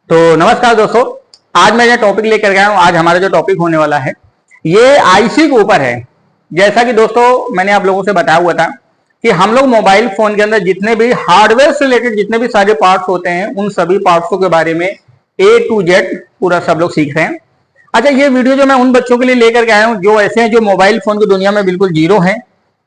तो नमस्कार दोस्तों, आज मैं जो टॉपिक लेकर गया हूं, आज हमारा जो टॉपिक होने वाला है ये आईसी के ऊपर है। जैसा कि दोस्तों मैंने आप लोगों से बताया हुआ था कि हम लोग मोबाइल फोन के अंदर जितने भी हार्डवेयर से रिलेटेड जितने भी सारे पार्ट्स होते हैं उन सभी पार्ट्सों के बारे में ए टू जेड पूरा सब लोग सीख रहे हैं। अच्छा, ये वीडियो जो मैं उन बच्चों के लिए लेकर के आया हूँ जो ऐसे हैं जो मोबाइल फोन की दुनिया में बिल्कुल जीरो हैं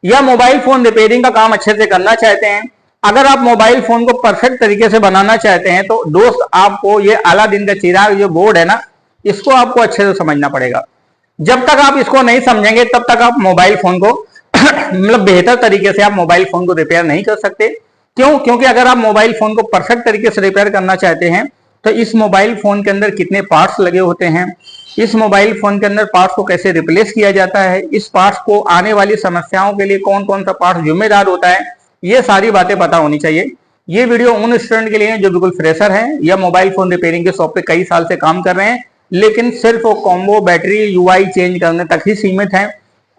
या मोबाइल फोन रिपेयरिंग का काम अच्छे से करना चाहते हैं। अगर आप मोबाइल फोन को परफेक्ट तरीके से बनाना चाहते हैं तो दोस्त आपको ये अलादीन का चिराग जो बोर्ड है ना, इसको आपको अच्छे से समझना पड़ेगा। जब तक आप इसको नहीं समझेंगे तब तक आप मोबाइल फोन को मतलब बेहतर तरीके से आप मोबाइल फोन को रिपेयर नहीं कर सकते। क्यों? क्योंकि अगर आप मोबाइल फोन को परफेक्ट तरीके से रिपेयर करना चाहते हैं तो इस मोबाइल फोन के अंदर कितने पार्ट्स लगे होते हैं, इस मोबाइल फोन के अंदर पार्ट्स को कैसे रिप्लेस किया जाता है, इस पार्ट्स को आने वाली समस्याओं के लिए कौन कौन सा पार्ट जिम्मेदार होता है, ये सारी बातें पता होनी चाहिए। ये वीडियो उन स्टूडेंट के लिए है जो बिल्कुल फ्रेशर हैं या मोबाइल फोन रिपेयरिंग के शॉप पे कई साल से काम कर रहे हैं लेकिन सिर्फ वो कॉम्बो बैटरी यूआई चेंज करने तक ही सीमित है।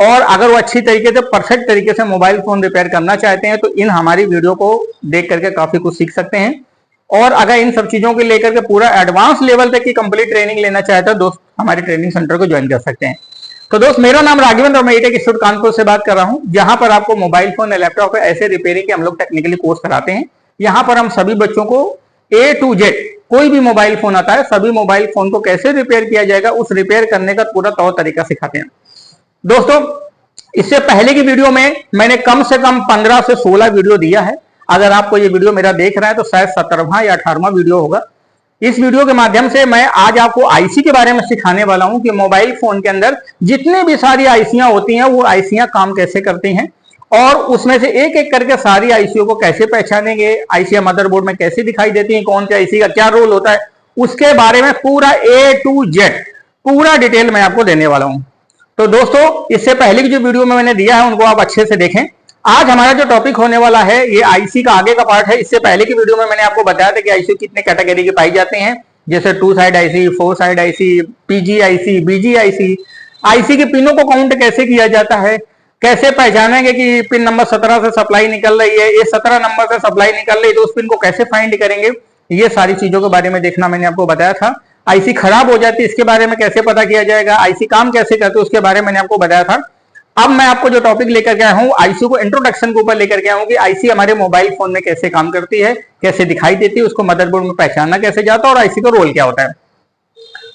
और अगर वो अच्छी तरीके से परफेक्ट तरीके से मोबाइल फोन रिपेयर करना चाहते हैं तो इन हमारी वीडियो को देख करके काफी कुछ सीख सकते हैं। और अगर इन सब चीजों को लेकर के पूरा एडवांस लेवल तक की कंप्लीट ट्रेनिंग लेना चाहते हैं दोस्त हमारे ट्रेनिंग सेंटर को ज्वाइन कर सकते हैं। तो दोस्त, मेरा नाम राघवेंद्र और मैं ईटेक इंस्टीट्यूट कानपुर से बात कर रहा हूं, जहां पर आपको मोबाइल फोन या लैपटॉप पे ऐसे रिपेयरिंग के हम लोग टेक्निकली कोर्स कराते हैं। यहां पर हम सभी बच्चों को ए टू जेड कोई भी मोबाइल फोन आता है सभी मोबाइल फोन को कैसे रिपेयर किया जाएगा उस रिपेयर करने का पूरा तौर तरीका सिखाते हैं। दोस्तों, इससे पहले की वीडियो में मैंने कम से कम 15 से 16 वीडियो दिया है। अगर आपको ये वीडियो मेरा देख रहा है तो शायद 17वां या 18वां वीडियो होगा। इस वीडियो के माध्यम से मैं आज आपको आईसी के बारे में सिखाने वाला हूं कि मोबाइल फोन के अंदर जितने भी सारी आईसियां होती हैं वो आईसियां काम कैसे करती हैं और उसमें से एक एक करके सारी आईसीओ को कैसे पहचानेंगे, आईसियां मदरबोर्ड में कैसे दिखाई देती हैं, कौन सी आईसी का क्या रोल होता है, उसके बारे में पूरा ए टू जेड पूरा डिटेल मैं आपको देने वाला हूं। तो दोस्तों, इससे पहले की जो वीडियो में मैंने दिया है उनको आप अच्छे से देखें। आज हमारा जो टॉपिक होने वाला है ये आईसी का आगे का पार्ट है। इससे पहले की वीडियो में मैंने आपको बताया था कि आईसी कितने कैटेगरी के पाई जाते हैं, जैसे 2 side IC, 4 side IC, PG IC, BG IC. IC के पिनों को काउंट कैसे किया जाता है, कैसे पहचानेंगे कि पिन नंबर 17 से सप्लाई निकल रही है, ये 17 नंबर से सप्लाई निकल रही है तो उस पिन को कैसे फाइंड करेंगे, ये सारी चीजों के बारे में देखना मैंने आपको बताया था। आईसी खराब हो जाती है इसके बारे में कैसे पता किया जाएगा, आईसी काम कैसे करते उसके बारे में मैंने आपको बताया था। अब मैं आपको जो टॉपिक लेकर के आया हूं आईसी को इंट्रोडक्शन के ऊपर लेकर के आया हूं कि आईसी हमारे मोबाइल फोन में कैसे काम करती है, कैसे दिखाई देती है, उसको मदरबोर्ड में पहचानना कैसे जाता है और आईसी का रोल क्या होता है।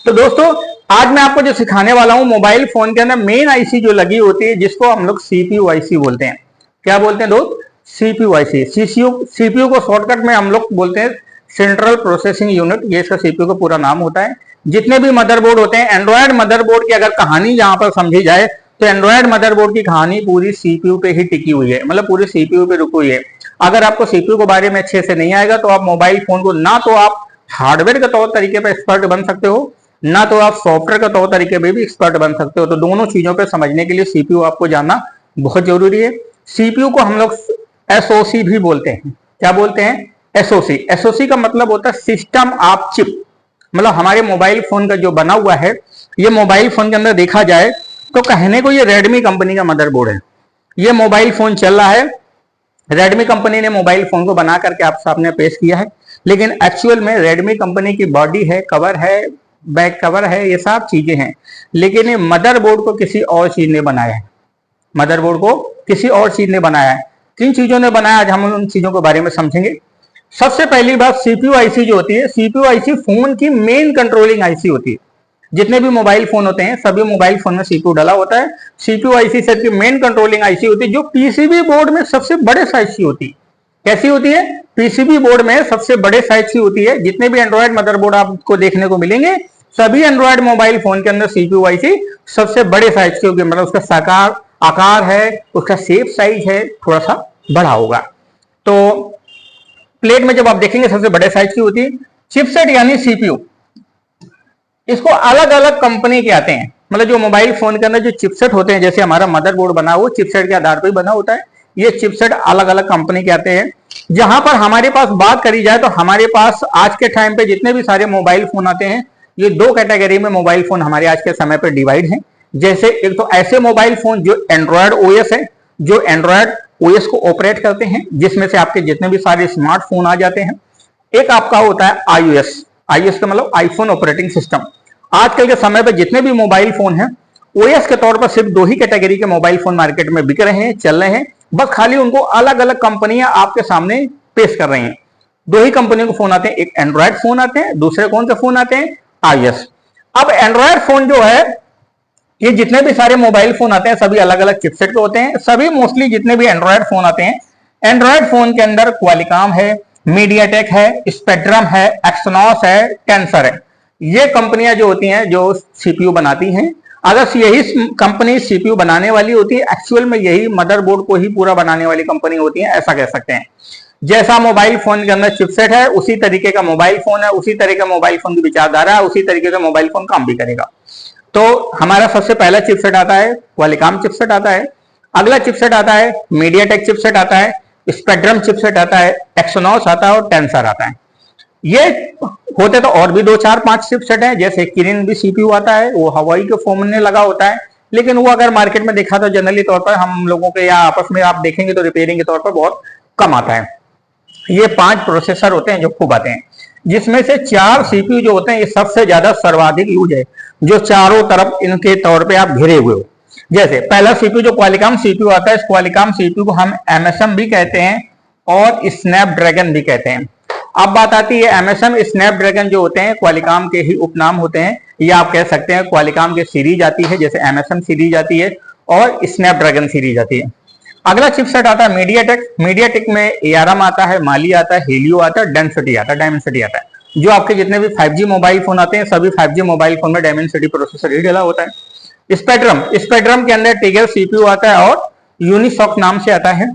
तो दोस्तों, आज मैं आपको जो सिखाने वाला हूं मोबाइल फोन के अंदर मेन आईसी जो लगी होती है जिसको हम लोग सीपीयू आईसी बोलते हैं। क्या बोलते हैं दोस्त? CPU IC. सीपीयू को शॉर्टकट में हम लोग बोलते हैं सेंट्रल प्रोसेसिंग यूनिट, ये इसका सीपीयू का पूरा नाम होता है। जितने भी मदरबोर्ड होते हैं, एंड्रॉयड मदरबोर्ड की अगर कहानी यहां पर समझी जाए तो एंड्रॉयड मदरबोर्ड की कहानी पूरी सीपीयू पे ही टिकी हुई है, मतलब पूरी सीपीयू पे रुकी हुई है। अगर आपको सीपीयू के बारे में अच्छे से नहीं आएगा तो आप मोबाइल फोन को ना तो आप हार्डवेयर के तौर तरीके पे एक्सपर्ट बन सकते हो ना तो आप सॉफ्टवेयर के तौर तरीके पे भी एक्सपर्ट बन सकते हो। तो दोनों चीजों पे समझने के लिए सीपीयू आपको जानना बहुत जरूरी है। सीपीयू को हम लोग एसओसी भी बोलते हैं। क्या बोलते हैं? एसओसी। एसओसी का मतलब होता है सिस्टम ऑफ चिप। मतलब हमारे मोबाइल फोन का जो बना हुआ है, ये मोबाइल फोन के अंदर देखा जाए तो कहने को ये रेडमी कंपनी का मदरबोर्ड है। ये मोबाइल फोन चल रहा है, रेडमी कंपनी ने मोबाइल फोन को बना करके आप सामने पेश किया है, लेकिन एक्चुअल में रेडमी कंपनी की बॉडी है, कवर है, बैक कवर है, ये सब चीजें हैं, लेकिन ये मदरबोर्ड को किसी और चीज ने बनाया है। मदरबोर्ड को किसी और चीज ने बनाया है। किन चीजों ने बनाया, आज हम उन चीजों के बारे में समझेंगे। सबसे पहली बात, सीपीयू आईसी जो होती है, सीपीयू आईसी फोन की मेन कंट्रोलिंग आईसी होती है। जितने भी मोबाइल फोन होते हैं सभी मोबाइल फोन में सीपीयू डाला होता है। सीपीयू आईसी सेट की मेन कंट्रोलिंग आईसी होती है जो पीसीबी बोर्ड में सबसे बड़े साइज की होती है। कैसी होती है? पीसीबी बोर्ड में सबसे बड़े साइज की होती है। जितने भी एंड्रॉयड मदरबोर्ड आपको देखने को मिलेंगे सभी एंड्रॉयड मोबाइल फोन के अंदर सीपीयू आईसी सबसे बड़े साइज की होगी, मतलब उसका साकार आकार है, उसका शेप साइज है, थोड़ा सा बड़ा होगा। तो प्लेट में जब आप देखेंगे सबसे बड़े साइज की होती है। चिपसेट यानी सीपीयू, इसको अलग अलग कंपनी के आते हैं। मतलब जो मोबाइल फोन के अंदर जो चिपसेट होते हैं, जैसे हमारा मदरबोर्ड बना हो चिपसेट के आधार पर ही बना होता है, ये चिपसेट अलग अलग कंपनी के आते हैं। जहां पर हमारे पास बात करी जाए तो हमारे पास आज के टाइम पे जितने भी सारे मोबाइल फोन आते हैं ये 2 कैटेगरी में मोबाइल फोन हमारे आज के समय पर डिवाइड हैं। जैसे एक तो ऐसे मोबाइल फोन जो एंड्रॉयड ओएस है, जो एंड्रॉयड ओएस को ऑपरेट करते हैं, जिसमें से आपके जितने भी सारे स्मार्टफोन आ जाते हैं। एक आपका होता है आईओएस। iOS का मतलब आईफोन ऑपरेटिंग सिस्टम। आजकल के समय पे जितने भी मोबाइल फोन हैं ओएस के तौर पर सिर्फ 2 ही कैटेगरी के मोबाइल फोन मार्केट में बिक रहे हैं, चल रहे हैं, बस खाली उनको अलग अलग कंपनियां आपके सामने पेश कर रही हैं। 2 ही कंपनियों के फोन आते हैं, एक एंड्रॉयड फोन आते हैं, दूसरे कौन से फोन आते हैं, iOS। अब एंड्रॉयड फोन जो है, ये जितने भी सारे मोबाइल फोन आते हैं सभी अलग अलग चिपसेट के होते हैं। सभी मोस्टली जितने भी एंड्रॉयड फोन आते हैं, एंड्रॉयड फोन के अंदर क्वालिकॉम है, मीडियाटेक है, स्पेक्ट्रम है, एक्सनॉस है, टेंसर है। ये कंपनियां जो होती हैं जो सीपीयू बनाती हैं। अगर यही कंपनी सीपीयू बनाने वाली होती है, एक्चुअल में यही मदरबोर्ड को ही पूरा बनाने वाली कंपनी होती है, ऐसा कह सकते हैं। जैसा मोबाइल फोन के अंदर चिपसेट है उसी तरीके का मोबाइल फोन है, उसी तरीके का मोबाइल फोन की विचारधारा है, उसी तरीके का मोबाइल फोन काम भी करेगा। तो हमारा सबसे पहला चिपसेट आता है क्वालिकॉम चिपसेट आता है, अगला चिपसेट आता है मीडियाटेक चिपसेट आता है, स्पेक्ट्रम चिपसेट आता है, एक्सोनॉस आता है और टेंसर आता है। ये होते तो और भी 2 4 5 चिपसेट हैं, जैसे किरिन भी सीपीयू आता है, वो हवाई के फॉर्म में लगा होता है, लेकिन वो अगर मार्केट में देखा तो जनरली तौर पर हम लोगों के या आपस में आप देखेंगे तो रिपेयरिंग के तौर पर बहुत कम आता है। ये 5 प्रोसेसर होते हैं जो खूब आते हैं, जिसमें से 4 सीपीयू जो होते हैं ये सबसे ज्यादा सर्वाधिक यूज है, जो चारों तरफ इनके तौर पे आप घिरे हुए हो। जैसे पहला सीपीयू जो क्वालिकॉम सीपीयू आता है, इस क्वालिकॉम सीपीयू को हम एमएसएम भी कहते हैं और स्नैपड्रैगन भी कहते हैं। अब बात आती है एमएसएम स्नैपड्रैगन जो होते हैं क्वालिकॉम के ही उपनाम होते हैं, या आप कह सकते हैं क्वालिकॉम की सीरीज आती है, जैसे एमएसएम सीरीज आती है और स्नैपड्रैगन सीरीज आती है। अगला चिपसेट आता है मीडियाटेक। मीडियाटेक में एआरएम आता है, माली आता है, हेलियो आता है, डेंसिटी आता है, डायमेंसिटी आता है। जो आपके जितने भी 5G मोबाइल फोन आते हैं सभी 5G मोबाइल फोन में डायमेंसिटी प्रोसेसर ही डला होता है। स्पेक्ट्रम के अंदर टिगर सीपीयू आता है और यूनिसॉक नाम से आता है।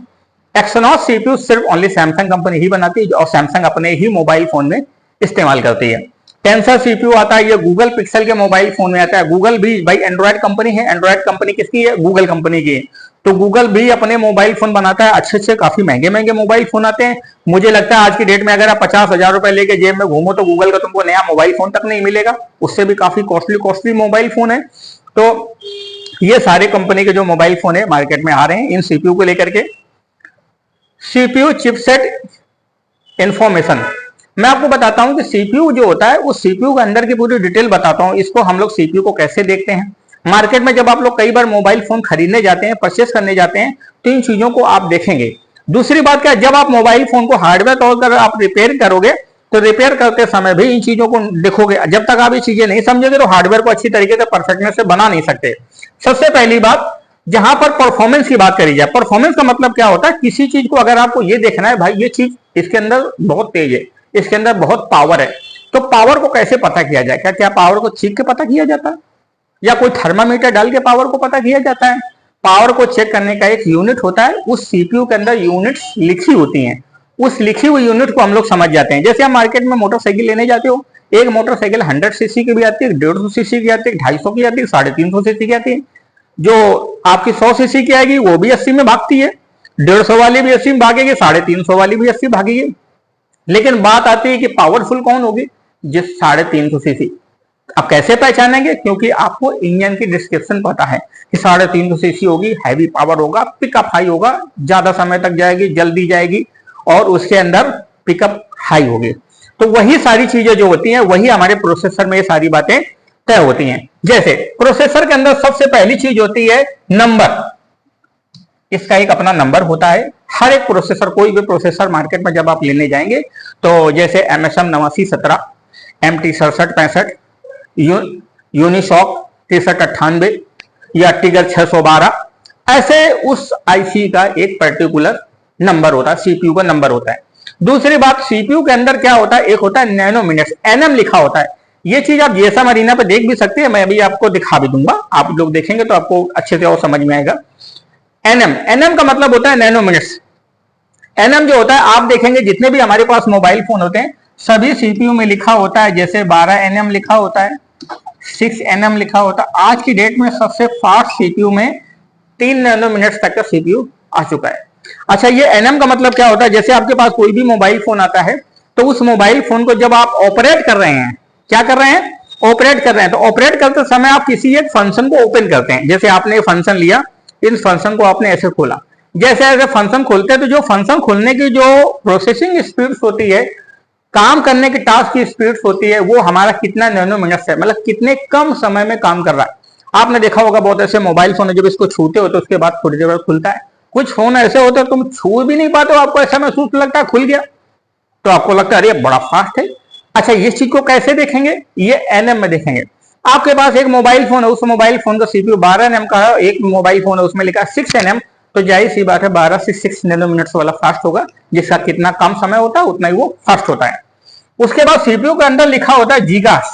एक्सोनॉस सीपीयू सिर्फ ओनली सैमसंग कंपनी ही बनाती है और सैमसंग अपने ही मोबाइल फोन में इस्तेमाल करती है। टेंसर सीपीयू आता है, ये गूगल पिक्सल के मोबाइल फोन में आता है। गूगल भी भाई एंड्रॉयड कंपनी है, एंड्रॉयड कंपनी किसकी है, गूगल कंपनी की है। तो गूगल भी अपने मोबाइल फोन बनाता है, अच्छे अच्छे काफी महंगे महंगे मोबाइल फोन आते हैं। मुझे लगता है आज की डेट में अगर आप 50,000 रुपए लेके जेब में घूमो तो गूगल का तुमको नया मोबाइल फोन तक नहीं मिलेगा, उससे भी काफी कॉस्टली मोबाइल फोन है। तो ये सारे कंपनी के जो मोबाइल फोन है मार्केट में आ रहे हैं इन सीपीयू को लेकर के। सीपीयू चिपसेट इंफॉर्मेशन मैं आपको बताता हूं कि सीपीयू जो होता है उस सीपीयू के अंदर की पूरी डिटेल बताता हूं। इसको हम लोग सीपीयू को कैसे देखते हैं मार्केट में, जब आप लोग कई बार मोबाइल फोन खरीदने जाते हैं, परचेस करने जाते हैं, तो इन चीजों को आप देखेंगे। दूसरी बात क्या, जब आप मोबाइल फोन को हार्डवेयर तौर पर आप रिपेयर करोगे तो रिपेयर करते समय भी इन चीजों को देखोगे। जब तक आप ये चीजें नहीं समझोगे तो हार्डवेयर को अच्छी तरीके से परफेक्टनेस से बना नहीं सकते। सबसे पहली बात, जहां पर परफॉर्मेंस की बात करी जाए, परफॉर्मेंस का मतलब क्या होता है, किसी चीज को अगर आपको ये देखना है भाई ये चीज इसके अंदर बहुत तेज है, इसके अंदर बहुत पावर है, तो पावर को कैसे पता किया जाए? क्या पावर को चीख के पता किया जाता है या कोई थर्मामीटर डाल के पावर को पता किया जाता है? पावर को चेक करने का एक यूनिट होता है, उस सीपीयू के अंदर यूनिट्स लिखी होती हैं, उस लिखी हुई यूनिट को हम लोग समझ जाते हैं। जैसे आप मार्केट में मोटरसाइकिल लेने जाते हो, एक मोटरसाइकिल 100 सीसी की भी आती है, 150 सीसी की आती है, 250 की आती है, 350 सीसी की आती है। जो आपकी 100 सीसी की आएगी वो भी 80 में भागती है, 150 वाली भी 80 में भागेगी, 350 वाली भी 80 भागेगी। लेकिन बात आती है कि पावरफुल कौन होगी, जिस 350 सीसी। आप कैसे पहचानेंगे? क्योंकि आपको इंजन की डिस्क्रिप्शन पता है कि 350 सीसी होगी, हैवी पावर होगा, पिकअप हाई होगा, ज्यादा समय तक जाएगी, जल्दी जाएगी और उसके अंदर पिकअप हाई होगी। तो वही सारी चीजें जो होती हैं वही हमारे प्रोसेसर में ये सारी बातें तय होती हैं। जैसे प्रोसेसर के अंदर सबसे पहली चीज होती है नंबर। इसका एक अपना नंबर होता है। हर एक प्रोसेसर, कोई भी प्रोसेसर मार्केट में जब आप लेने जाएंगे तो जैसे एमएसएम 8917, एमटी 6765, यूनिसॉक 6398 या टिगर 612, ऐसे उस आईसी का एक पर्टिकुलर नंबर होता है, सीपीयू का नंबर होता है। दूसरी बात, सीपीयू के अंदर क्या होता है, एक होता है नैनो मिनट्स, एनएम लिखा होता है। ये चीज आप जीएसएम अरीना पे देख भी सकते हैं, मैं अभी आपको दिखा भी दूंगा, आप लोग देखेंगे तो आपको अच्छे से और समझ में आएगा। एनएम का मतलब होता है नैनो मिनट्स। एनएम जो होता है, आप देखेंगे जितने भी हमारे पास मोबाइल फोन होते हैं सभी सीपीयू में लिखा होता है, जैसे 12 एनएम लिखा होता है, 6 एनएम लिखा होता है। आज की डेट में सबसे फास्ट सीपीयू में 3 नैनो मिनट्स तक का सीपीयू आ चुका है। अच्छा, ये एनएम का मतलब क्या होता है, जैसे आपके पास कोई भी मोबाइल फोन आता है तो उस मोबाइल फोन को जब आप ऑपरेट कर रहे हैं, क्या कर रहे हैं, ऑपरेट कर रहे हैं, तो ऑपरेट करते समय आप किसी एक फंक्शन को ओपन करते हैं। जैसे आपने फंक्शन लिया, इस फंक्शन को आपने ऐसे खोला, जैसे ऐसे फंक्शन खोलते हैं तो जो फंक्शन खोलने की जो प्रोसेसिंग स्पीड होती है काम करने की टास्क की स्पीड होती है वो हमारा कितना नैनो मिनट है, मतलब कितने कम समय में काम कर रहा है। आपने देखा होगा बहुत ऐसे मोबाइल फोन है जब इसको छूते हो तो उसके बाद थोड़ी देर बाद खुलता है। कुछ फोन ऐसे होते हैं तुम छू भी नहीं पाते हो, आपको ऐसा महसूस लगता है खुल गया, तो आपको लगता है अरे बड़ा फास्ट है। अच्छा, ये चीज को कैसे देखेंगे, ये एनएम में देखेंगे। आपके पास एक मोबाइल फोन है, उस मोबाइल फोन का सीपीयू 12 एनएम का है, एक मोबाइल फोन है उसमें लिखा है 6 एनएम, तो जाहिर सी बात है 12 से 6 नैनो मिनट्स वाला फास्ट होगा, जिसका कितना कम समय होता है उतना ही वो फास्ट होता है। उसके बाद सीपीयू के अंदर लिखा होता है गीगाहर्ट्ज,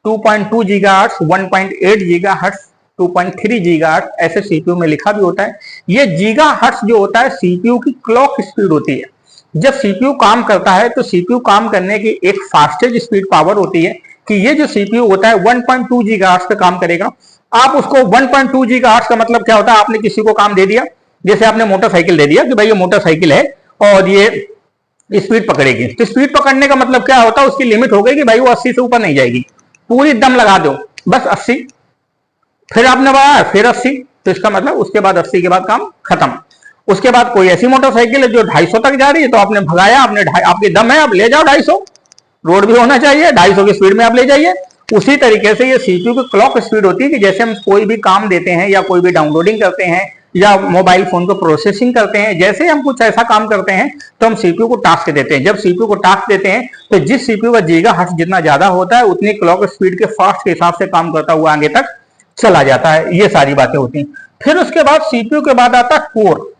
2.2 गीगाहर्ट्ज, 1.8 गीगाहर्ट्ज, 2.3 गीगाहर्ट्ज, ऐसे सीपीयू में लिखा भी होता है। ये गीगाहर्ट्ज जो होता है सीपीयू की क्लॉक स्पीड होती है। जब सीपीयू काम करता है तो सीपीयू काम करने की एक फास्टेस्ट स्पीड पावर होती है कि ये जो सीपीयू होता है 1.2 गीगाहर्ट्ज पे काम करेगा। आप उसको 1.2 गीगाहर्ट्ज का मतलब क्या होता है, आपने किसी को काम दे दिया, जैसे आपने मोटरसाइकिल दे दिया कि भाई ये मोटरसाइकिल है और ये स्पीड पकड़ेगी, तो स्पीड पकड़ने का मतलब क्या होता है, उसकी लिमिट हो गई कि भाई वो 80 से ऊपर नहीं जाएगी, पूरी दम लगा दो बस 80, फिर आपने बढ़ाया फिर 80, तो इसका मतलब उसके बाद 80 के बाद काम खत्म। उसके बाद कोई ऐसी मोटरसाइकिल है जो 250 तक जा रही है, तो आपने भगाया, आपकी दम है, आप ले जाओ 250, रोड भी होना चाहिए, 250 की स्पीड में आप ले जाइए। उसी तरीके से ये सीपीयू की क्लॉक स्पीड होती है कि जैसे हम कोई भी काम देते हैं या कोई भी डाउनलोडिंग करते हैं या मोबाइल फोन को प्रोसेसिंग करते हैं, जैसे हम कुछ ऐसा काम करते हैं तो हम सीपीयू को टास्क देते हैं। जब सीपीयू को टास्क देते हैं तो जिस सीपीयू का गीगाहर्ट्ज जितना ज्यादा होता है उतनी क्लॉक स्पीड के फास्ट के हिसाब से काम करता हुआ आगे तक चला जाता है। ये सारी बातें होती हैं। फिर उसके बाद सीपीयू के बाद आता है कोर।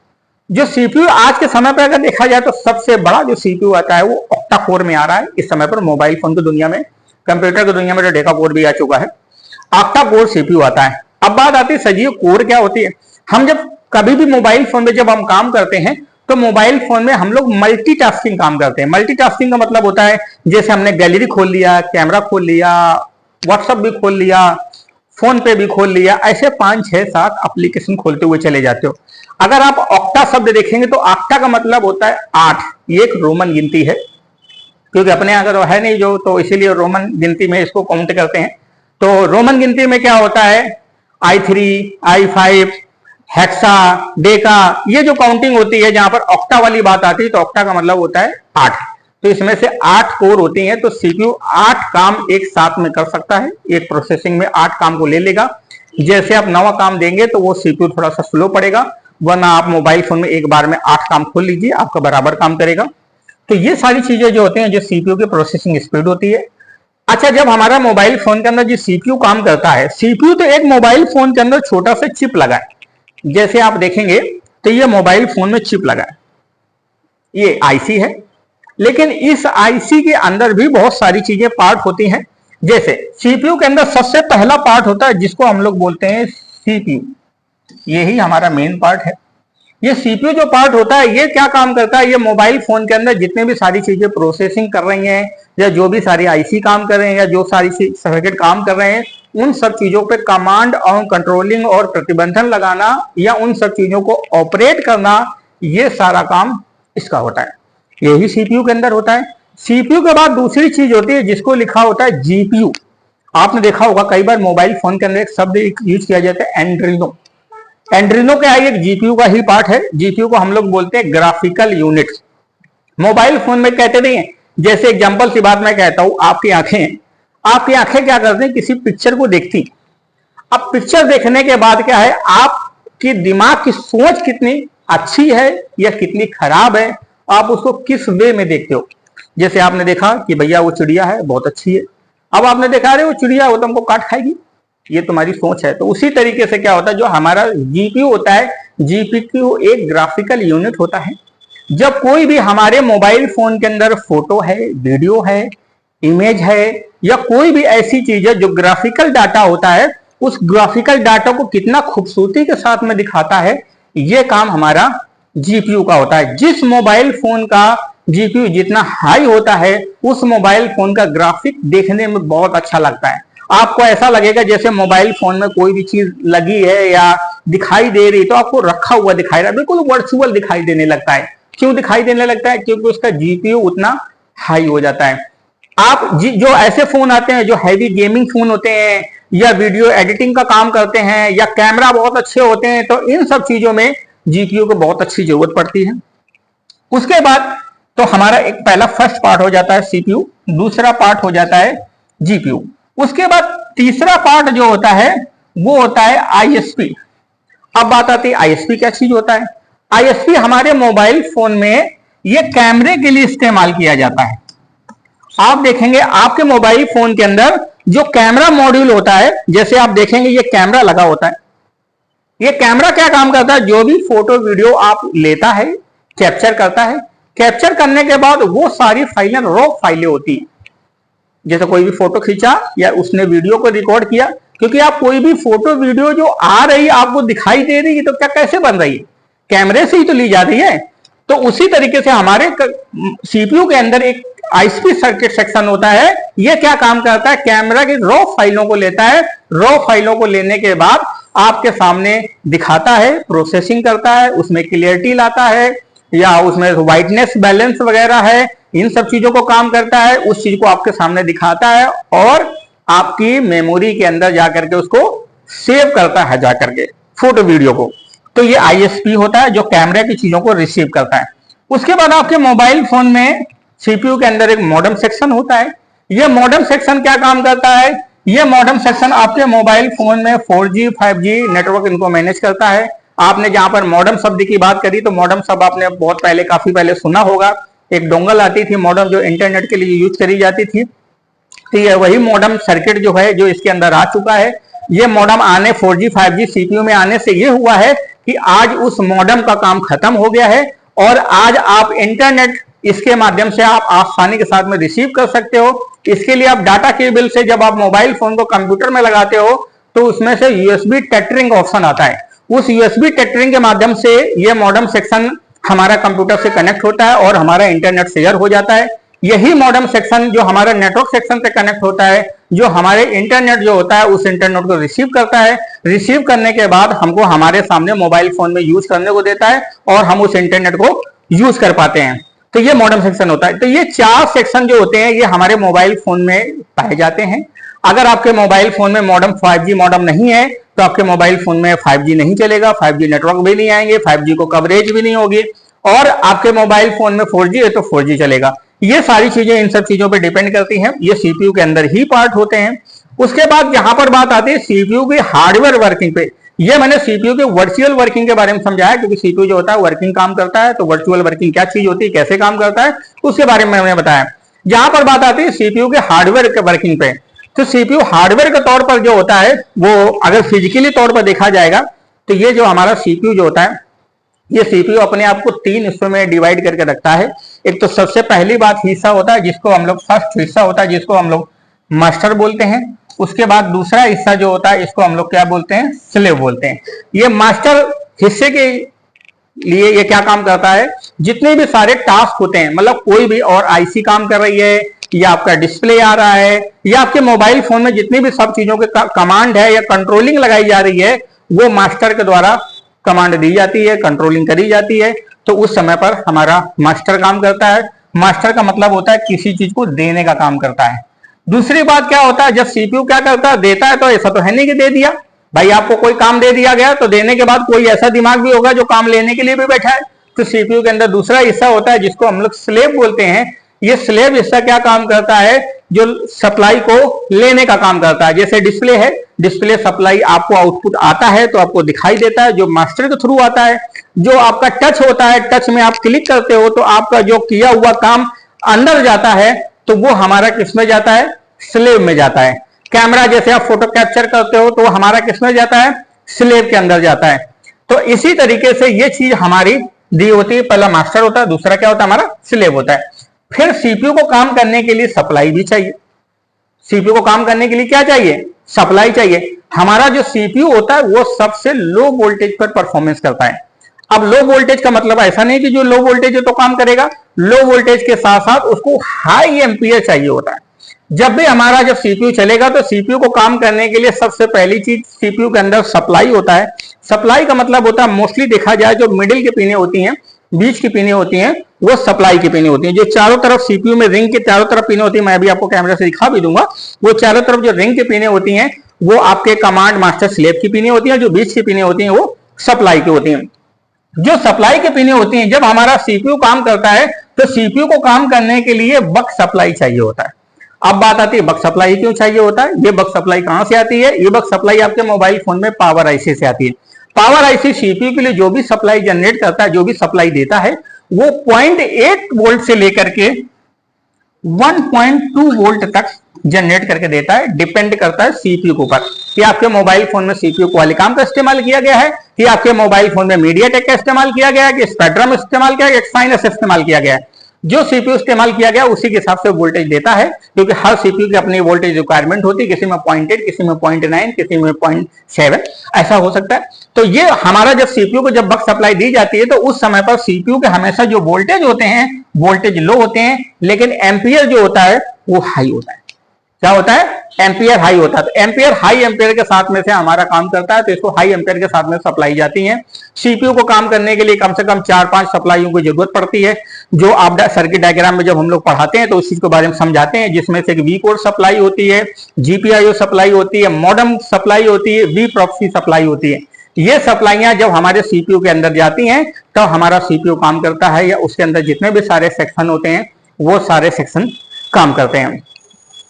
जो सीपीयू आज के समय पर अगर देखा जाए तो सबसे बड़ा जो सीपीयू आता है वो ऑक्टा कोर में आ रहा है इस समय पर। मोबाइल फोन की दुनिया में, कंप्यूटर की दुनिया में तो डेका कोर भी आ चुका है, ऑक्टा कोर सीपीयू आता है। अब बात आती है सजीव कोर क्या होती है। हम जब कभी भी मोबाइल फोन में जब हम काम करते हैं तो मोबाइल फोन में हम लोग मल्टीटास्किंग काम करते हैं। मल्टीटास्किंग का मतलब होता है जैसे हमने गैलरी खोल लिया, कैमरा खोल लिया, व्हाट्सएप भी खोल लिया, फोन पे भी खोल लिया, ऐसे 5, 6, 7 एप्लीकेशन खोलते हुए चले जाते हो। अगर आप ऑक्टा शब्द देखेंगे तो ऑक्टा का मतलब होता है 8, ये एक रोमन गिनती है, क्योंकि अपने अगर है नहीं जो, तो इसीलिए रोमन गिनती में इसको काउंट करते हैं। तो रोमन गिनती में क्या होता है, I3, I5, हेक्सा, डेका, ये जो काउंटिंग होती है जहां पर ऑक्टा वाली बात आती है तो ऑक्टा का मतलब होता है 8। तो इसमें से 8 कोर होती हैं, तो सीपीयू 8 काम एक साथ में कर सकता है, एक प्रोसेसिंग में 8 काम को ले लेगा। जैसे आप नवा काम देंगे तो वो सीपीयू थोड़ा सा स्लो पड़ेगा, वरना आप मोबाइल फोन में एक बार में 8 काम खोल लीजिए, आपका बराबर काम करेगा। तो ये सारी चीजें जो होती हैं जो सीपीयू की प्रोसेसिंग स्पीड होती है। अच्छा, जब हमारा मोबाइल फोन के अंदर जो सीपीयू काम करता है, सीपीयू तो एक मोबाइल फोन के अंदर छोटा सा चिप लगा है, जैसे आप देखेंगे तो ये मोबाइल फोन में चिप लगा है, ये आईसी है, लेकिन इस आईसी के अंदर भी बहुत सारी चीजें पार्ट होती हैं। जैसे सीपीयू के अंदर सबसे पहला पार्ट होता है जिसको हम लोग बोलते हैं सीपीयू, यही हमारा मेन पार्ट है। ये सीपीयू जो पार्ट होता है ये क्या काम करता है, ये मोबाइल फोन के अंदर जितने भी सारी चीजें प्रोसेसिंग कर रही हैं या जो भी सारी आईसी काम कर रहे हैं या जो सारी सर्किट काम कर रहे हैं, उन सब चीजों पे कमांड और कंट्रोलिंग और प्रतिबंधन लगाना या उन सब चीजों को ऑपरेट करना, ये सारा काम इसका होता है, यही सीपीयू के अंदर होता है। सीपीयू के बाद दूसरी चीज होती है जिसको लिखा होता है जीपीयू। आपने देखा होगा कई बार मोबाइल फोन के अंदर एक शब्द यूज किया जाता है एंड्रिनो। एंड्रिनो क्या है, एक जीपीयू का ही पार्ट है। जीपीयू को हम लोग बोलते हैं ग्राफिकल यूनिट। मोबाइल फोन में कहते नहीं है, जैसे एग्जांपल की बात मैं कहता हूं, आपकी आंखें क्या करती हैं, किसी पिक्चर को देखती। अब पिक्चर देखने के बाद क्या है, आपके दिमाग की सोच कितनी अच्छी है या कितनी खराब है, आप उसको किस वे में देखते हो। जैसे आपने देखा कि भैया वो चिड़िया है, बहुत अच्छी है, अब आपने देखा रहे वो चिड़िया वो तुमको काट खाएगी, ये तुम्हारी सोच है। तो उसी तरीके से क्या होता है, जो हमारा जीपीयू होता है, जीपीयू एक ग्राफिकल यूनिट होता है। जब कोई भी हमारे मोबाइल फोन के अंदर फोटो है, वीडियो है, इमेज है या कोई भी ऐसी चीज है जो ग्राफिकल डाटा होता है, उस ग्राफिकल डाटा को कितना खूबसूरती के साथ में दिखाता है, ये काम हमारा जीपीयू का होता है। जिस मोबाइल फोन का जीपीयू जितना हाई होता है, उस मोबाइल फोन का ग्राफिक देखने में बहुत अच्छा लगता है। आपको ऐसा लगेगा जैसे मोबाइल फोन में कोई भी चीज लगी है या दिखाई दे रही तो आपको रखा हुआ दिखाई रहा है, बिल्कुल वर्चुअल दिखाई देने लगता है। क्यों दिखाई देने लगता है, क्योंकि उसका जीपीयू उतना हाई हो जाता है। आप जो ऐसे फोन आते हैं जो हैवी गेमिंग फोन होते हैं या वीडियो एडिटिंग का काम करते हैं या कैमरा बहुत अच्छे होते हैं, तो इन सब चीजों में जीपीयू को बहुत अच्छी जरूरत पड़ती है। उसके बाद तो हमारा एक पहला फर्स्ट पार्ट हो जाता है सीपीयू, दूसरा पार्ट हो जाता है जीपीयू। उसके बाद तीसरा पार्ट जो होता है वो होता है आईएसपी। अब बात आती है आईएसपी क्या चीज होता है। आईएसपी हमारे मोबाइल फोन में ये कैमरे के लिए इस्तेमाल किया जाता है। आप देखेंगे आपके मोबाइल फोन के अंदर जो कैमरा मॉड्यूल होता है, जैसे आप देखेंगे ये कैमरा लगा होता है। ये कैमरा क्या काम करता है, जो भी फोटो वीडियो आप लेता है कैप्चर करता है, कैप्चर करने के बाद वो सारी फाइलें रॉ फाइलें होती हैं। जैसे कोई भी फोटो खींचा या उसने वीडियो को रिकॉर्ड किया, क्योंकि आप कोई भी फोटो वीडियो जो आ रही है आपको दिखाई दे रही है तो क्या कैसे बन रही है, कैमरे से ही तो ली जा रही है। तो उसी तरीके से हमारे सीपीयू के अंदर एक आईएसपी सर्किट सेक्शन होता है। ये क्या काम करता है, कैमरा की रॉ फाइलों को लेता है, रॉ फाइलों को लेने के बाद आपके सामने दिखाता है, प्रोसेसिंग करता है, उसमें क्लियरिटी लाता है या उसमें व्हाइटनेस बैलेंस वगैरह है, इन सब चीजों को काम करता है, उस चीज को आपके सामने दिखाता है और आपकी मेमोरी के अंदर जाकर के उसको सेव करता है जाकर के फोटो वीडियो को। तो ये आईएसपी होता है जो कैमरे की चीजों को रिसीव करता है। उसके बाद आपके मोबाइल फोन में सीपीयू के अंदर एक मॉडेम सेक्शन होता है। ये मॉडेम सेक्शन क्या काम करता है, ये मॉडेम सेक्शन आपके मोबाइल फोन में 4G 5G नेटवर्क इनको मैनेज करता है। आपने जहां पर मॉडेम शब्द की बात करी तो मॉडेम शब्द आपने बहुत पहले काफी पहले सुना होगा। एक डोंगल आती थी मॉडेम जो इंटरनेट के लिए यूज करी जाती थी। तो ये वही मॉडेम सर्किट जो है जो इसके अंदर आ चुका है। ये मॉडेम आने 4G 5G सीपीयू में आने से ये हुआ है कि आज उस मॉडेम का काम खत्म हो गया है और आज आप इंटरनेट इसके माध्यम से आप आसानी के साथ में रिसीव कर सकते हो। इसके लिए आप डाटा केबल से जब आप मोबाइल फोन को कंप्यूटर में लगाते हो तो उसमें से यूएसबी टेथरिंग ऑप्शन आता है। उस यूएसबी टेथरिंग के माध्यम से ये मॉडेम सेक्शन हमारा कंप्यूटर से कनेक्ट होता है और हमारा इंटरनेट शेयर हो जाता है। यही मॉडेम सेक्शन जो हमारा नेटवर्क सेक्शन से कनेक्ट होता है, जो हमारे इंटरनेट जो होता है उस इंटरनेट को रिसीव करता है। रिसीव करने के बाद हमको हमारे सामने मोबाइल फोन में यूज करने को देता है और हम उस इंटरनेट को यूज कर पाते हैं। तो ये मॉडेम सेक्शन होता है। तो ये 4 सेक्शन जो होते हैं ये हमारे मोबाइल फोन में पाए जाते हैं। अगर आपके मोबाइल फोन में मॉडेम 5G मॉडेम नहीं है तो आपके मोबाइल फोन में 5G नहीं चलेगा, 5G नेटवर्क भी नहीं आएंगे, 5G को कवरेज भी नहीं होगी। और आपके मोबाइल फोन में 4G है तो 4G चलेगा। ये सारी चीजें इन सब चीजों पे डिपेंड करती हैं, ये सीपीयू के अंदर ही पार्ट होते हैं। उसके बाद यहां पर बात आती है सीपीयू की हार्डवेयर वर्किंग पे। ये मैंने सीपीयू के वर्चुअल वर्किंग के बारे में समझाया, क्योंकि सीपीयू जो होता है वर्किंग काम करता है, तो वर्चुअल वर्किंग क्या चीज होती है, कैसे काम करता है, उसके बारे में मैंने बताया। जहां पर बात आती है सीपीयू के हार्डवेयर के वर्किंग पे, तो सीपीयू हार्डवेयर के तौर पर जो होता है वो अगर फिजिकली तौर पर देखा जाएगा तो ये जो हमारा सीपीयू जो होता है ये सीपीयू अपने आप को 3 हिस्सों में डिवाइड करके रखता है। एक तो सबसे पहली बात हिस्सा होता है जिसको हम लोग फर्स्ट हिस्सा होता है जिसको हम लोग मास्टर बोलते हैं। उसके बाद दूसरा हिस्सा जो होता है इसको हम लोग क्या बोलते हैं, स्लेव बोलते हैं। ये मास्टर हिस्से के लिए ये क्या काम करता है, जितने भी सारे टास्क होते हैं, मतलब कोई भी और आईसी काम कर रही है या आपका डिस्प्ले आ रहा है या आपके मोबाइल फोन में जितनी भी सब चीजों के कमांड है या कंट्रोलिंग लगाई जा रही है वो मास्टर के द्वारा कमांड दी जाती है, कंट्रोलिंग करी जाती है। तो उस समय पर हमारा मास्टर काम करता है। मास्टर का मतलब होता है किसी चीज को देने का काम करता है। दूसरी बात क्या होता है, जब सीपीयू क्या करता है, देता है, तो ऐसा तो है नहीं कि दे दिया भाई, आपको कोई काम दे दिया गया तो देने के बाद कोई ऐसा दिमाग भी होगा जो काम लेने के लिए भी बैठा है। तो सीपीयू के अंदर दूसरा हिस्सा होता है जिसको हम लोग स्लेव बोलते हैं। ये स्लेव हिस्सा क्या काम करता है, जो सप्लाई को लेने का काम करता है। जैसे डिस्प्ले है, डिस्प्ले सप्लाई आपको आउटपुट आता है तो आपको दिखाई देता है, जो मास्टर के थ्रू आता है। जो आपका टच होता है, टच में आप क्लिक करते हो तो आपका जो किया हुआ काम अंदर जाता है तो वो हमारा किस में जाता है, स्लेव में जाता है। कैमरा जैसे आप फोटो कैप्चर करते हो तो हमारा किस में जाता है, स्लेव के अंदर जाता है। तो इसी तरीके से ये चीज हमारी दी होती है। पहला मास्टर होता है, दूसरा क्या होता है, हमारा स्लेव होता है। फिर सीपीयू को काम करने के लिए सप्लाई भी चाहिए। सीपीयू को काम करने के लिए क्या चाहिए, सप्लाई चाहिए। हमारा जो सीपीयू होता है वो सबसे लो वोल्टेज पर परफॉर्मेंस करता है। अब लो वोल्टेज का मतलब ऐसा नहीं कि जो लो वोल्टेज है तो काम करेगा, लो वोल्टेज के साथ साथ उसको हाई एम्पियर चाहिए होता है। जब भी हमारा जब सीपीयू चलेगा तो सीपीयू को काम करने के लिए सबसे पहली चीज सीपीयू के अंदर सप्लाई होता है। सप्लाई का मतलब होता है, मोस्टली देखा जाए जो मिडिल की पिनें होती हैं, बीच की पिनें होती हैं, वो सप्लाई की पिनें होती हैं। जो चारों तरफ सीपीयू में रिंग के चारों तरफ पिनें होती है, मैं अभी आपको कैमरा से दिखा भी दूंगा। वो चारों तरफ जो रिंग की पिनें होती हैं वो आपके कमांड मास्टर स्लेव की पिनें होती हैं। जो बीच की पिनें होती हैं वो सप्लाई की होती हैं। जो सप्लाई की पिनें होती हैं, जब हमारा सीपीयू काम करता है तो सीपीयू को काम करने के लिए बक सप्लाई चाहिए होता है। अब बात आती है बक सप्लाई क्यों चाहिए होता है। ये बक सप्लाई कहां से आती है, ये बक सप्लाई आपके मोबाइल फोन में पावर आईसी से आती है। पावर आईसी सीपीयू के लिए जो भी सप्लाई जनरेट करता है, जो भी सप्लाई देता है, वो 0.8 वोल्ट से लेकर के 1.2 वोल्ट तक जनरेट करके देता है। डिपेंड करता है सीपीयू के ऊपर कि आपके मोबाइल फोन में सीपीयू क्वालिकॉम का इस्तेमाल किया गया है, कि आपके मोबाइल फोन में मीडियाटेक का इस्तेमाल किया गया है, कि स्पेक्ट्रम इस्तेमाल किया गया, एक्साइनस इस्तेमाल किया गया है। जो सीपीयू इस्तेमाल किया गया उसी के हिसाब से वोल्टेज देता है, क्योंकि हर सीपीयू की अपनी वोल्टेज रिक्वायरमेंट होती है। किसी में 0.8, किसी में 0.9, किसी में 0.7, ऐसा हो सकता है। तो ये हमारा जब सीपीयू को जब बक सप्लाई दी जाती है तो उस समय पर सीपीयू के हमेशा जो वोल्टेज होते हैं वोल्टेज लो होते हैं, लेकिन एम्पियर जो होता है वो हाई होता है। क्या होता है, एम्पियर हाई होता है। तो एम्पियर हाई एम्पियर के साथ में से हमारा काम करता है, तो इसको हाई एम्पियर के साथ में सप्लाई जाती है। सीपीयू को काम करने के लिए कम से कम 4-5 सप्लाईयों की जरूरत पड़ती है, जो आप सर्किट डायग्राम में जब हम लोग पढ़ाते हैं तो उस चीज के बारे में समझाते हैं, जिसमें से वी कोड सप्लाई होती है, जीपीआईओ सप्लाई होती है, मॉडेम सप्लाई होती है, वी प्रॉक्सी सप्लाई होती है। ये सप्लाइयां जब हमारे सीपीयू के अंदर जाती हैं तो हमारा सीपीयू काम करता है, या उसके अंदर जितने भी सारे सेक्शन होते हैं वो सारे सेक्शन काम करते हैं।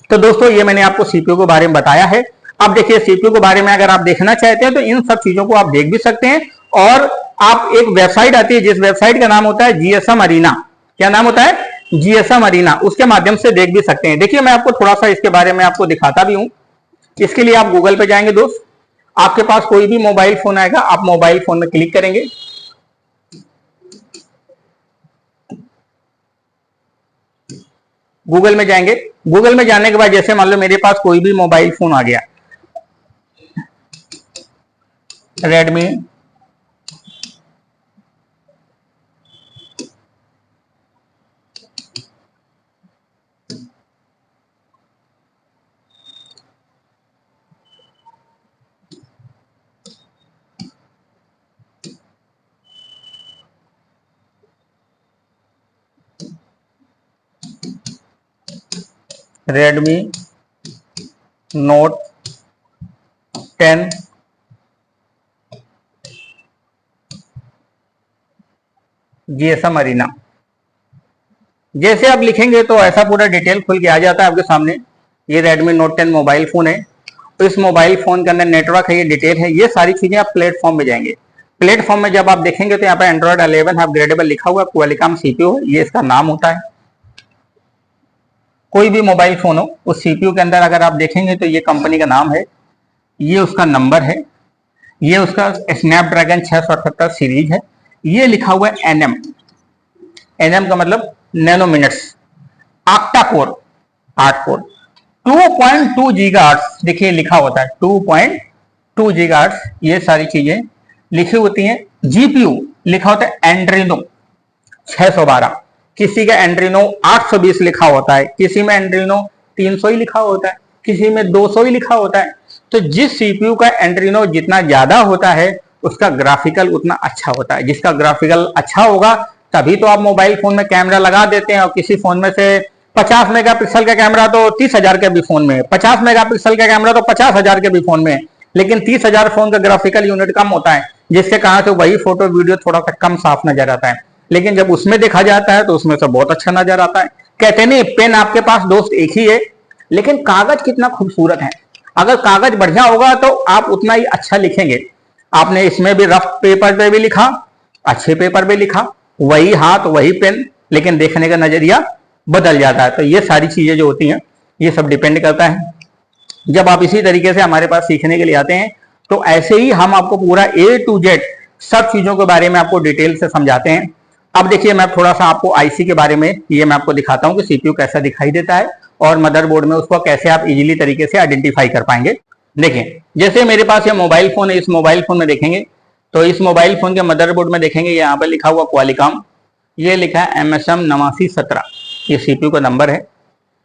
तो दोस्तों ये मैंने आपको सीपीयू के बारे में बताया है। अब देखिए सीपीयू के बारे में अगर आप देखना चाहते हैं तो इन सब चीजों को आप देख भी सकते हैं, और आप एक वेबसाइट आती है जिस वेबसाइट का नाम होता है जीएसएम अरीना। क्या नाम होता है, जीएसएम अरीना, उसके माध्यम से देख भी सकते हैं। देखिए मैं आपको थोड़ा सा इसके बारे में आपको दिखाता भी हूं। इसके लिए आप गूगल पे जाएंगे दोस्त, आपके पास कोई भी मोबाइल फोन आएगा, आप मोबाइल फोन में क्लिक करेंगे, गूगल में जाएंगे। गूगल में जाने के बाद जैसे मान लो मेरे पास कोई भी मोबाइल फोन आ गया, Redmi Redmi Note 10 GSM arena, जैसे आप लिखेंगे तो ऐसा पूरा डिटेल खुल के आ जाता है आपके सामने। ये रेडमी नोट 10 मोबाइल फोन है, तो इस मोबाइल फोन के अंदर नेटवर्क है, ये डिटेल है, ये सारी चीजें आप प्लेटफॉर्म में जाएंगे। प्लेटफॉर्म में जब आप देखेंगे तो यहाँ पे एंड्रॉइड 11 अपग्रेडेबल लिखा हुआ है, क्वालिकॉम सीपीयू ये इसका नाम होता है। कोई भी मोबाइल फोन हो उस सीपीयू के अंदर अगर आप देखेंगे तो ये कंपनी का नाम है, ये उसका नंबर है, ये उसका स्नैपड्रैगन 678 सीरीज है, ये लिखा हुआ है एनएम। एनएम का मतलब nano minutes, octa core 8 core, 2.2 gigahertz, देखिए लिखा होता है 2.2 गीगाहर्ट्ज, ये सारी चीजें लिखी होती हैं। जीपीयू लिखा होता है एंड्रीनो 612, किसी का एंड्रीनो 820 लिखा होता है, किसी में एंड्रीनो 300 ही लिखा होता है, किसी में 200 ही लिखा होता है। तो जिस सीपीयू का एंड्रीनो जितना ज्यादा होता है उसका ग्राफिकल उतना अच्छा होता है। जिसका ग्राफिकल अच्छा होगा तभी तो आप मोबाइल फोन में कैमरा लगा देते हैं, और किसी फोन में से 50 मेगापिक्सल का कैमरा तो 30,000 के भी फोन में, 50 मेगापिक्सल का कैमरा तो 50,000 के भी फोन में, लेकिन 30,000 फोन का ग्राफिकल यूनिट कम होता है, जिसके कारण से वही फोटो वीडियो थोड़ा सा कम साफ नजर आता है। लेकिन जब उसमें देखा जाता है तो उसमें से बहुत अच्छा नजर आता है। कहते नहीं पेन आपके पास दोस्त एक ही है, लेकिन कागज कितना खूबसूरत है। अगर कागज बढ़िया होगा तो आप उतना ही अच्छा लिखेंगे। आपने इसमें भी रफ पेपर पे भी लिखा, अच्छे पेपर पे लिखा, वही हाथ वही पेन, लेकिन देखने का नजरिया बदल जाता है। तो ये सारी चीजें जो होती हैं ये सब डिपेंड करता है। जब आप इसी तरीके से हमारे पास सीखने के लिए आते हैं तो ऐसे ही हम आपको पूरा A to Z सब चीजों के बारे में आपको डिटेल से समझाते हैं। अब देखिए मैं थोड़ा सा आपको आईसी के बारे में ये मैं आपको दिखाता हूं कि सीपीयू कैसा दिखाई देता है और मदरबोर्ड में उसको कैसे आप इजीली तरीके से आइडेंटिफाई कर पाएंगे। देखिए जैसे मेरे पास ये मोबाइल फोन है, इस मोबाइल फोन में देखेंगे तो इस मोबाइल फोन के मदरबोर्ड में देखेंगे यहाँ पर लिखा हुआ क्वालिकॉम, ये लिखा है MSM 8917, ये सीपीयू का नंबर है।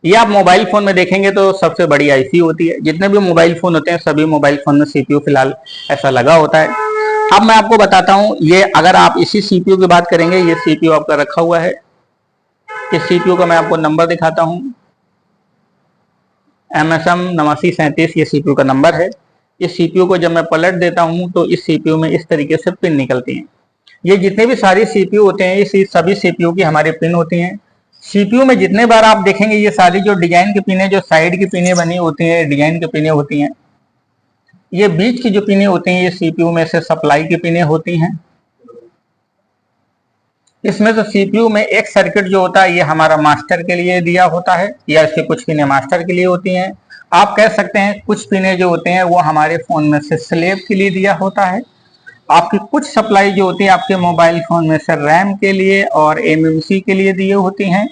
ये आप मोबाइल फोन में देखेंगे तो सबसे बड़ी आईसी होती है। जितने भी मोबाइल फोन होते हैं सभी मोबाइल फोन में सीपीयू फिलहाल ऐसा लगा होता है। अब मैं आपको बताता हूं, ये अगर आप इसी सीपीयू की बात करेंगे, ये सीपीयू आपका रखा हुआ है, इस सीपीयू का मैं आपको नंबर दिखाता हूं, MSM 8937 ये सीपीयू का नंबर है। इस सीपीयू को जब मैं पलट देता हूं तो इस सीपीयू में इस तरीके से पिन निकलती हैं। ये जितने भी सारी सीपीयू होते हैं, ये सभी सीपीयू की हमारी पिन होती हैं। सीपीयू में जितने बार आप देखेंगे ये सारी जो डिजाइन की पिनें, जो साइड की पिनें बनी होती हैं, डिजाइन की पिनें होती हैं। ये बीच की जो पिनें होती हैं, ये सीपीयू में से सप्लाई की पिनें होती हैं। इसमें तो सीपीयू में एक सर्किट जो होता है ये हमारा मास्टर के लिए दिया होता है, या इसकी कुछ पिनें मास्टर के लिए होती हैं। आप कह सकते हैं कुछ पिनें जो होते हैं वो हमारे फोन में से स्लेव के लिए दिया होता है। आपकी कुछ सप्लाई जो होती है आपके मोबाइल फोन में से रैम के लिए और एमएमसी के लिए दिए होती हैं,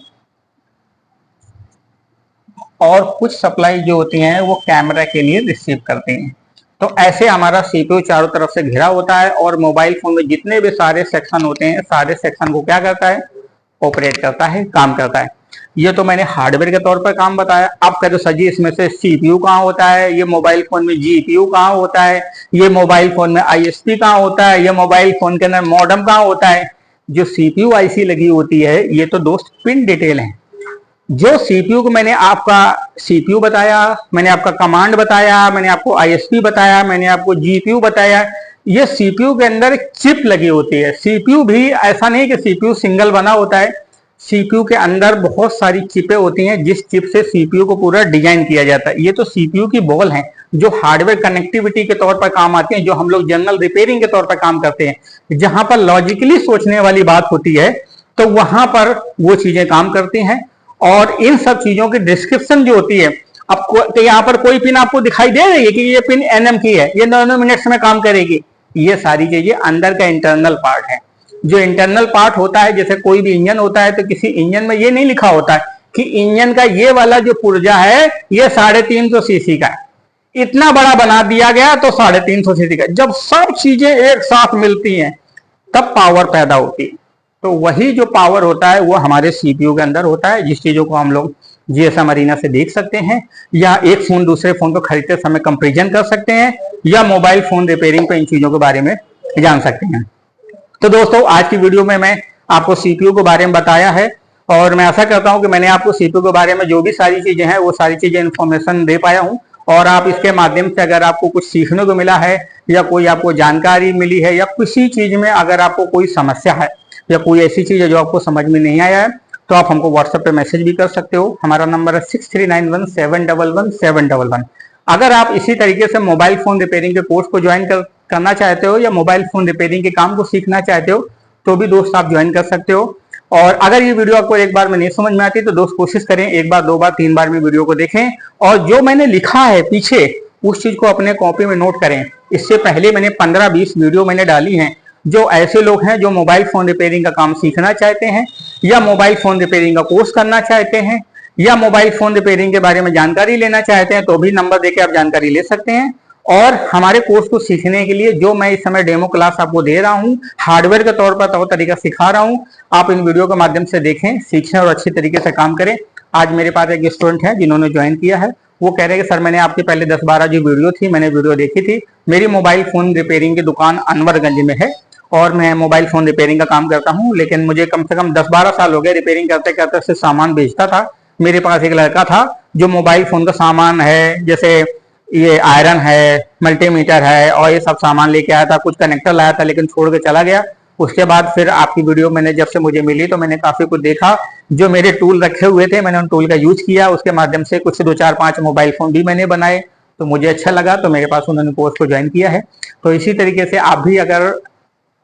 और कुछ सप्लाई जो होती हैं वो कैमरा के लिए रिसीव करती हैं। तो ऐसे हमारा सीपीयू चारों तरफ से घिरा होता है, और मोबाइल फोन में जितने भी सारे सेक्शन होते हैं, सारे सेक्शन को क्या करता है, ऑपरेट करता है, काम करता है। ये तो मैंने हार्डवेयर के तौर पर काम बताया। आप कहते सर जी इसमें से सीपीयू कहाँ होता है, ये मोबाइल फोन में जीपीयू कहाँ होता है, ये मोबाइल फोन में आईएसपी कहाँ होता है, ये मोबाइल फोन के अंदर मॉडेम कहाँ होता है। जो सीपीयू आईसी लगी होती है ये तो दोस्त पिन डिटेल है। जो सीपीयू को मैंने आपका सीपीयू बताया, मैंने आपका कमांड बताया, मैंने आपको आईएसपी बताया, मैंने आपको जीपीयू बताया, ये सीपीयू के अंदर चिप लगी होती है। सीपीयू भी ऐसा नहीं कि सीपीयू सिंगल बना होता है, सीपीयू के अंदर बहुत सारी चिपें होती हैं जिस चिप से सीपीयू को पूरा डिजाइन किया जाता है। ये तो सीपीयू की बॉल है जो हार्डवेयर कनेक्टिविटी के तौर पर काम आती है, जो हम लोग जनरल रिपेयरिंग के तौर पर काम करते हैं। जहां पर लॉजिकली सोचने वाली बात होती है तो वहां पर वो चीजें काम करती हैं। और इन सब चीजों की डिस्क्रिप्शन जो होती है, आपको यहाँ पर कोई पिन आपको दिखाई दे रही है कि ये पिन एनएम की है, ये 9 मिनट्स में काम करेगी। ये सारी चीजें अंदर का इंटरनल पार्ट है। जो इंटरनल पार्ट होता है, जैसे कोई भी इंजन होता है तो किसी इंजन में ये नहीं लिखा होता है कि इंजन का ये वाला जो पुर्जा है ये 350 सीसी का है, इतना बड़ा बना दिया गया तो 350 सीसी का। जब सब चीजें एक साथ मिलती हैं तब पावर पैदा होती है। तो वही जो पावर होता है वो हमारे सीपीयू के अंदर होता है, जिस चीजों को हम लोग जीएसएम अरीना से देख सकते हैं, या एक फोन दूसरे फोन को खरीदते समय कंपैरिजन कर सकते हैं, या मोबाइल फोन रिपेयरिंग पे इन चीजों के बारे में जान सकते हैं। तो दोस्तों आज की वीडियो में मैं आपको सीपीयू के बारे में बताया है, और मैं आशा करता हूं कि मैंने आपको सीपीयू के बारे में जो भी सारी चीजें हैं वो सारी चीजें इन्फॉर्मेशन दे पाया हूं। और आप इसके माध्यम से अगर आपको कुछ सीखने को मिला है, या कोई आपको जानकारी मिली है, या किसी चीज में अगर आपको कोई समस्या है, या कोई ऐसी चीज है जो आपको समझ में नहीं आया है, तो आप हमको व्हाट्सएप पे मैसेज भी कर सकते हो। हमारा नंबर है 6391711711। अगर आप इसी तरीके से मोबाइल फोन रिपेयरिंग के कोर्स को ज्वाइन करना चाहते हो, या मोबाइल फोन रिपेयरिंग के काम को सीखना चाहते हो, तो भी दोस्त आप ज्वाइन कर सकते हो। और अगर ये वीडियो आपको एक बार में नहीं समझ में आती तो दोस्त कोशिश करें एक बार, 2 बार, 3 बार में वीडियो को देखें, और जो मैंने लिखा है पीछे उस चीज को अपने कॉपी में नोट करें। इससे पहले मैंने 15-20 वीडियो मैंने डाली हैं जो ऐसे लोग हैं जो मोबाइल फोन रिपेयरिंग का काम सीखना चाहते हैं, या मोबाइल फोन रिपेयरिंग का कोर्स करना चाहते हैं, या मोबाइल फोन रिपेयरिंग के बारे में जानकारी लेना चाहते हैं, तो भी नंबर देके आप जानकारी ले सकते हैं। और हमारे कोर्स को सीखने के लिए जो मैं इस समय डेमो क्लास आपको दे रहा हूं, हार्डवेयर के तौर पर तौर तरीका सिखा रहा हूं, आप इन वीडियो के माध्यम से देखें, सीखें और अच्छी तरीके से काम करें। आज मेरे पास एक स्टूडेंट है जिन्होंने ज्वाइन किया है, वो कह रहे हैं कि सर मैंने आपकी पहले 10-12 जो वीडियो थी मैंने वीडियो देखी थी। मेरी मोबाइल फोन रिपेयरिंग की दुकान अनवरगंज में है, और मैं मोबाइल फोन रिपेयरिंग का काम करता हूं, लेकिन मुझे कम से कम 10-12 साल हो गए रिपेयरिंग करते करते से सामान बेचता था। मेरे पास एक लड़का था जो मोबाइल फोन का सामान है, जैसे ये आयरन है, मल्टीमीटर है, और ये सब सामान लेके आया था, कुछ कनेक्टर लाया था लेकिन छोड़ के चला गया। उसके बाद फिर आपकी वीडियो मैंने जब से मुझे मिली तो मैंने काफी कुछ देखा, जो मेरे टूल रखे हुए थे मैंने उन टूल का यूज किया, उसके माध्यम से कुछ 2-4-5 मोबाइल फोन भी मैंने बनाए, तो मुझे अच्छा लगा, तो मेरे पास उन्होंने कोर्स को ज्वाइन किया है। तो इसी तरीके से आप भी अगर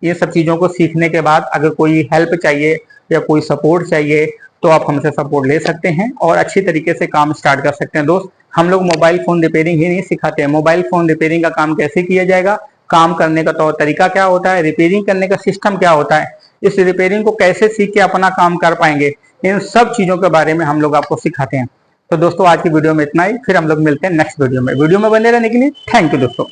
ये सब चीजों को सीखने के बाद अगर कोई हेल्प चाहिए या कोई सपोर्ट चाहिए तो आप हमसे सपोर्ट ले सकते हैं और अच्छी तरीके से काम स्टार्ट कर सकते हैं। दोस्त हम लोग मोबाइल फोन रिपेयरिंग ही नहीं सिखाते हैं, मोबाइल फोन रिपेयरिंग का काम कैसे किया जाएगा, काम करने का तौर तरीका क्या होता है, रिपेयरिंग करने का सिस्टम क्या होता है, इस रिपेयरिंग को कैसे सीख के अपना काम कर पाएंगे, इन सब चीजों के बारे में हम लोग आपको सिखाते हैं। तो दोस्तों आज की वीडियो में इतना ही, फिर हम लोग मिलते हैं नेक्स्ट वीडियो में। वीडियो में बने रहने के लिए थैंक यू दोस्तों।